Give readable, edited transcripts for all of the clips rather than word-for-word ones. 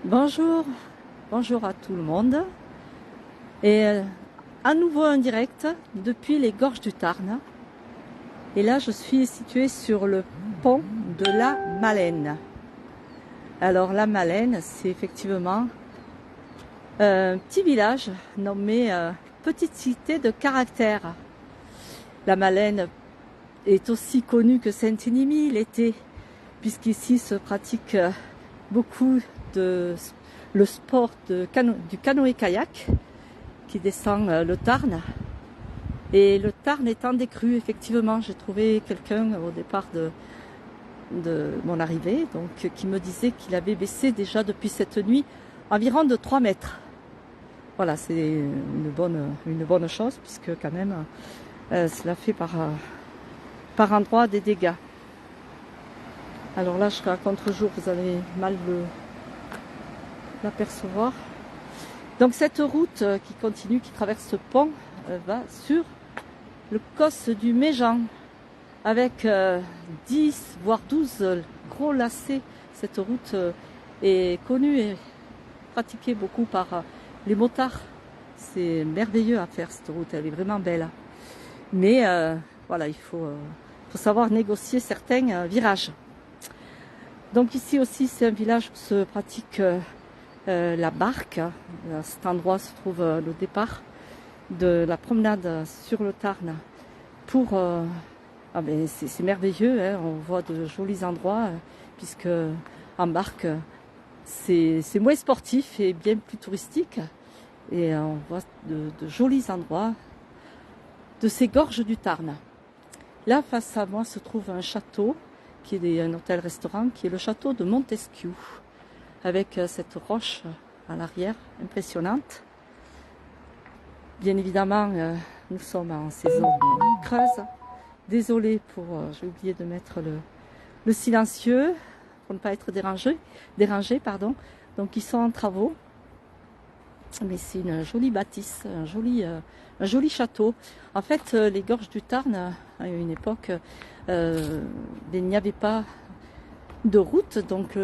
Bonjour, bonjour à tout le monde. Et à nouveau en direct depuis les gorges du Tarn. Et là, je suis située sur le pont de la Malène. Alors, la Malène, c'est effectivement un petit village nommé Petite Cité de Caractère. La Malène est aussi connue que Saint-Émile l'été, puisqu'ici se pratique beaucoup le sport du canoë-kayak qui descend le Tarn. Et le Tarn étant décru, effectivement, j'ai trouvé quelqu'un au départ de mon arrivée, donc qui me disait qu'il avait baissé déjà depuis cette nuit environ de 3 mètres. Voilà, c'est une bonne chose, puisque quand même, cela fait par endroit des dégâts. Alors là, je serai à contre-jour, vous allez mal l'apercevoir. Donc cette route qui continue, qui traverse ce pont, va sur le cos du Méjean, avec 10 voire 12 gros lacets. Cette route est connue et pratiquée beaucoup par les motards. C'est merveilleux à faire cette route, elle est vraiment belle. Mais voilà, il faut savoir négocier certains virages. Donc ici aussi, c'est un village où se pratique la barque. À cet endroit se trouve le départ de la promenade sur le Tarn. C'est merveilleux, hein, on voit de jolis endroits, puisque en barque, c'est moins sportif et bien plus touristique. Et on voit de jolis endroits de ces gorges du Tarn. Là, face à moi, se trouve un château, qui est un hôtel-restaurant, qui est le château de Montesquiou, avec cette roche à l'arrière, impressionnante. Bien évidemment, nous sommes en saison creuse. Désolée pour, j'ai oublié de mettre le silencieux, pour ne pas être dérangé, Donc ils sont en travaux, mais c'est une jolie bâtisse, un joli château. En fait, les gorges du Tarn, à une époque, il n'y avait pas de route, donc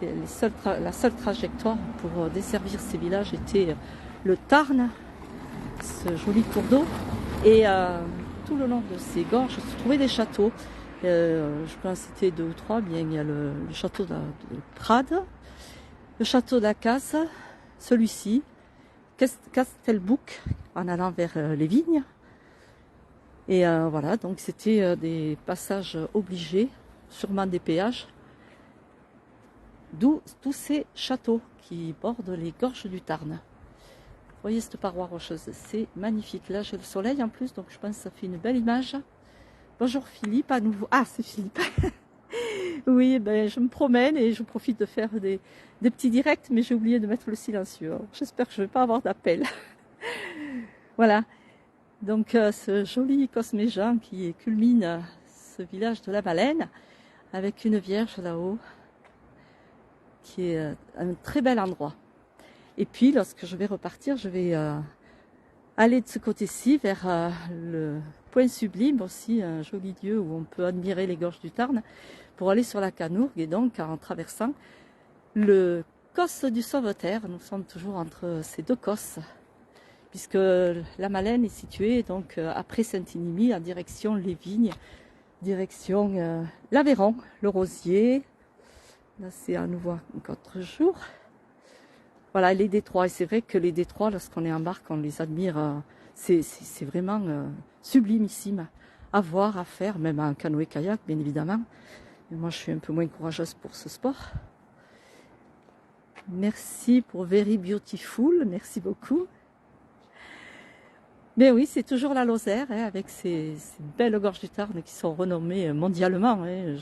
la seule trajectoire pour desservir ces villages était le Tarn, ce joli cours d'eau, et tout le long de ces gorges se trouvaient des châteaux. Je peux en citer 2 ou 3. Bien, il y a le château de Prades, le château d'Acace, celui-ci, Castelbouc, en allant vers les vignes. Et voilà, donc c'était des passages obligés, sûrement des péages, d'où tous ces châteaux qui bordent les gorges du Tarn. Vous voyez cette paroi rocheuse, c'est magnifique. Là, j'ai le soleil en plus, donc je pense que ça fait une belle image. Bonjour Philippe, à nouveau. Ah, c'est Philippe. Oui, ben, je me promène et je profite de faire des petits directs, mais j'ai oublié de mettre le silencieux. J'espère que je ne vais pas avoir d'appel. Voilà. Donc, ce joli Cosméjean qui culmine ce village de la Malène, avec une vierge là-haut, qui est un très bel endroit. Et puis, lorsque je vais repartir, je vais aller de ce côté-ci vers le Point Sublime, aussi un joli lieu où on peut admirer les gorges du Tarn, pour aller sur la Canourgue, et donc en traversant le cos du Sauveterre. Nous sommes toujours entre ces deux cosses, puisque la Malène est située donc après Saint-Émile, en direction les vignes, direction l'Aveyron, le Rosier. Là, c'est à nouveau un autre jour. Voilà, les détroits. Et c'est vrai que les détroits, lorsqu'on est en barque, on les admire. C'est vraiment sublimissime à voir, à faire, même en canoë-kayak, bien évidemment. Mais moi, je suis un peu moins courageuse pour ce sport. Merci pour Very Beautiful, merci beaucoup. Mais oui, c'est toujours la Lozère, hein, avec ces belles gorges du Tarn qui sont renommées mondialement. Hein.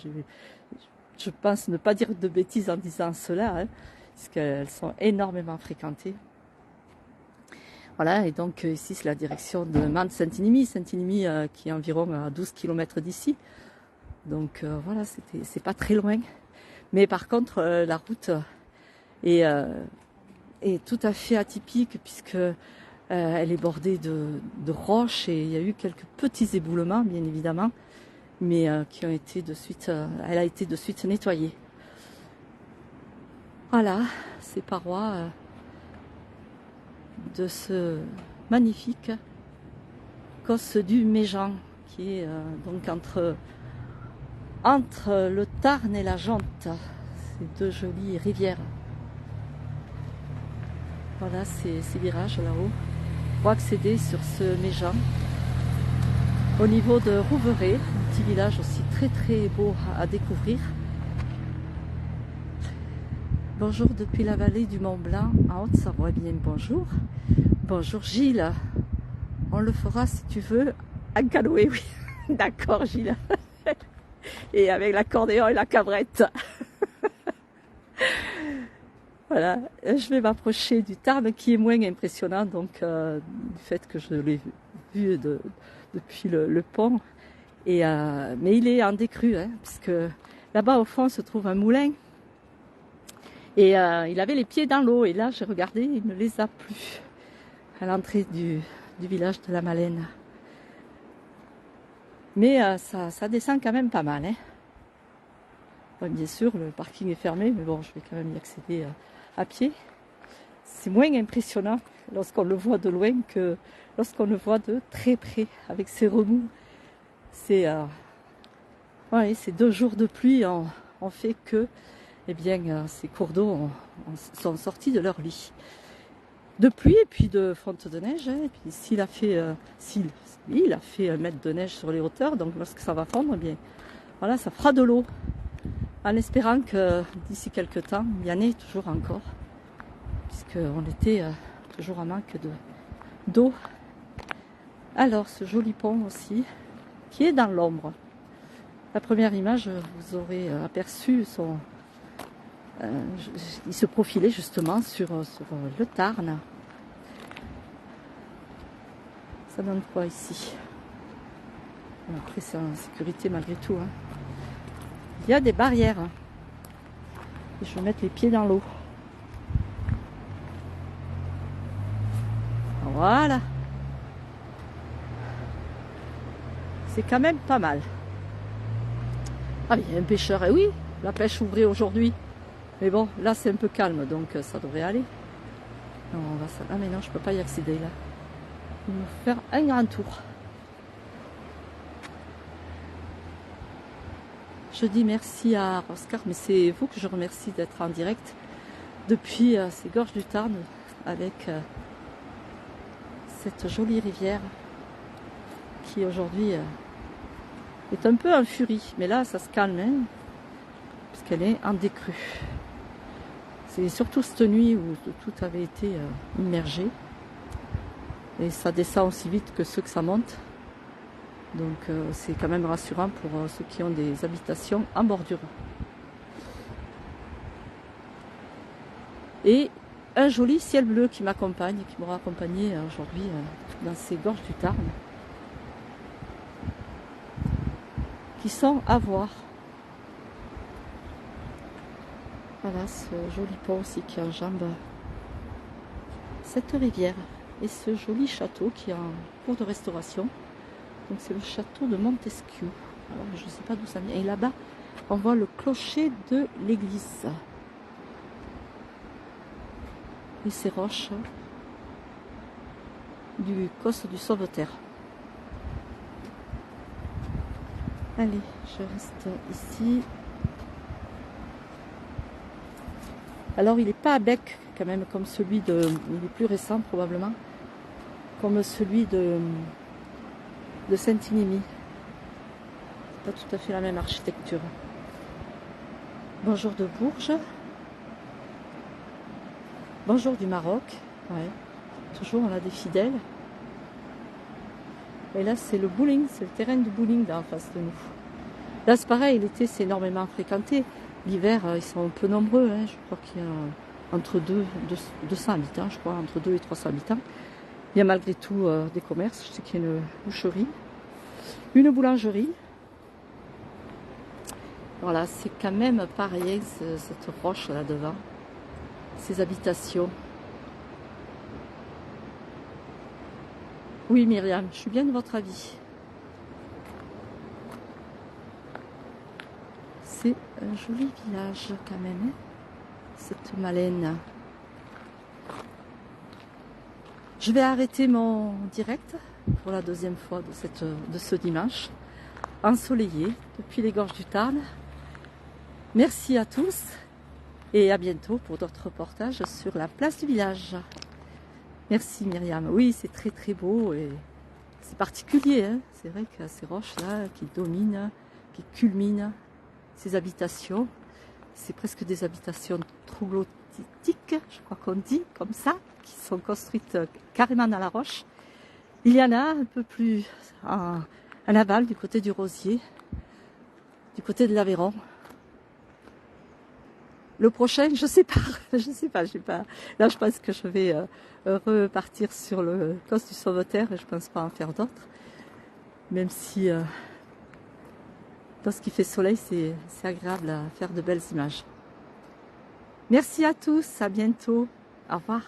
Je pense ne pas dire de bêtises en disant cela, hein, puisqu'elles sont énormément fréquentées. Voilà, et donc ici c'est la direction de Mans-Saint-Émile, qui est environ à 12 km d'ici. Donc voilà, c'est pas très loin. Mais par contre, la route est tout à fait atypique, puisque elle est bordée de roches, et il y a eu quelques petits éboulements, bien évidemment, mais qui ont été elle a été de suite nettoyée. Voilà, ces parois de ce magnifique Cosse du Méjean, qui est donc entre le Tarn et la Jante, ces deux jolies rivières. Voilà ces virages là-haut pour accéder sur ce Méjean. Au niveau de Rouvray, un petit village aussi très très beau à découvrir. Bonjour depuis la vallée du Mont Blanc en Haute-Savoie. Bien bonjour. Bonjour Gilles. On le fera si tu veux en canoë, oui. D'accord Gilles. Et avec l'accordéon et la cabrette. Voilà, je vais m'approcher du Tarn qui est moins impressionnant, donc du fait que je l'ai vu depuis le pont. Et, mais il est en décrue, hein, puisque là-bas au fond se trouve un moulin. Et il avait les pieds dans l'eau, et là j'ai regardé, il ne les a plus à l'entrée du village de la Malène. Mais ça descend quand même pas mal. Hein. Bon, bien sûr, le parking est fermé, mais bon, je vais quand même y accéder à pied. C'est moins impressionnant lorsqu'on le voit de loin que lorsqu'on le voit de très près, avec ses remous. C'est ouais, ces 2 jours de pluie ont fait que eh bien, ces cours d'eau sont sortis de leur lit. De pluie et puis de fonte de neige. Hein. Et puis s'il a fait, il a fait 1 mètre de neige sur les hauteurs, donc lorsque ça va fondre, eh bien, voilà, ça fera de l'eau. En espérant que d'ici quelques temps, il y en ait toujours encore, puisqu'on était toujours en manque d'eau. Alors, ce joli pont aussi, qui est dans l'ombre. La première image, vous aurez aperçu il se profilait justement sur le Tarn. Ça donne quoi ici? Après, c'est en sécurité malgré tout. Hein. Il y a des barrières. Et je vais mettre les pieds dans l'eau. Voilà. C'est quand même pas mal. Ah, mais il y a un pêcheur. Et oui, la pêche ouvrait aujourd'hui. Mais bon, là c'est un peu calme, donc ça devrait aller. Non, on va ah mais non, je peux pas y accéder là. Il va faire un grand tour. Je dis merci à Oscar, mais c'est vous que je remercie d'être en direct depuis ces gorges du Tarn avec cette jolie rivière qui aujourd'hui est un peu en furie. Mais là, ça se calme, hein, puisqu'elle est en décrue. C'est surtout cette nuit où tout avait été immergé. Et ça descend aussi vite que ceux que ça monte. Donc c'est quand même rassurant pour ceux qui ont des habitations en bordure. Et un joli ciel bleu qui m'accompagne, qui m'aura accompagné aujourd'hui dans ces gorges du Tarn. Qui sont à voir. Voilà ce joli pont aussi qui enjambe cette rivière et ce joli château qui est en cours de restauration. Donc c'est le château de Montesquieu. Alors je ne sais pas d'où ça vient. Et là-bas, on voit le clocher de l'église. Et ces roches du Cosse du Sauveterre. Allez, je reste ici. Alors il n'est pas à bec quand même comme celui de... Il est plus récent probablement. Comme celui de Saint-Inimy. Pas tout à fait la même architecture. Bonjour de Bourges. Bonjour du Maroc. Ouais. Toujours on a des fidèles. Et là c'est le bowling, c'est le terrain de bowling là en face de nous. Là c'est pareil, l'été c'est énormément fréquenté. L'hiver ils sont un peu nombreux. Hein. Je crois qu'il y a entre 200 habitants, je crois, entre 2 et 300 habitants. Il y a malgré tout des commerces. Je sais qu'il y a une boucherie, une boulangerie. Voilà, c'est quand même pareil, cette roche là devant, ces habitations. Oui Myriam, je suis bien de votre avis. C'est un joli village quand même. Hein. cette Malène. Je vais arrêter mon direct pour la deuxième fois de ce dimanche, ensoleillé depuis les gorges du Tarn. Merci à tous et à bientôt pour d'autres reportages sur la place du village. Merci Myriam. Oui, c'est très très beau et c'est particulier. Hein, c'est vrai que ces roches-là qui dominent, qui culminent ces habitations, c'est presque des habitations troglodytiques, je crois qu'on dit comme ça, qui sont construites carrément dans la roche. Il y en a un peu plus en aval, du côté du Rosier, du côté de l'Aveyron. Le prochain, je sais pas, Là, je pense que je vais repartir sur le Causse du Sauveterre et je pense pas en faire d'autres. Même si lorsqu'il fait soleil, c'est agréable à faire de belles images. Merci à tous, à bientôt, au revoir.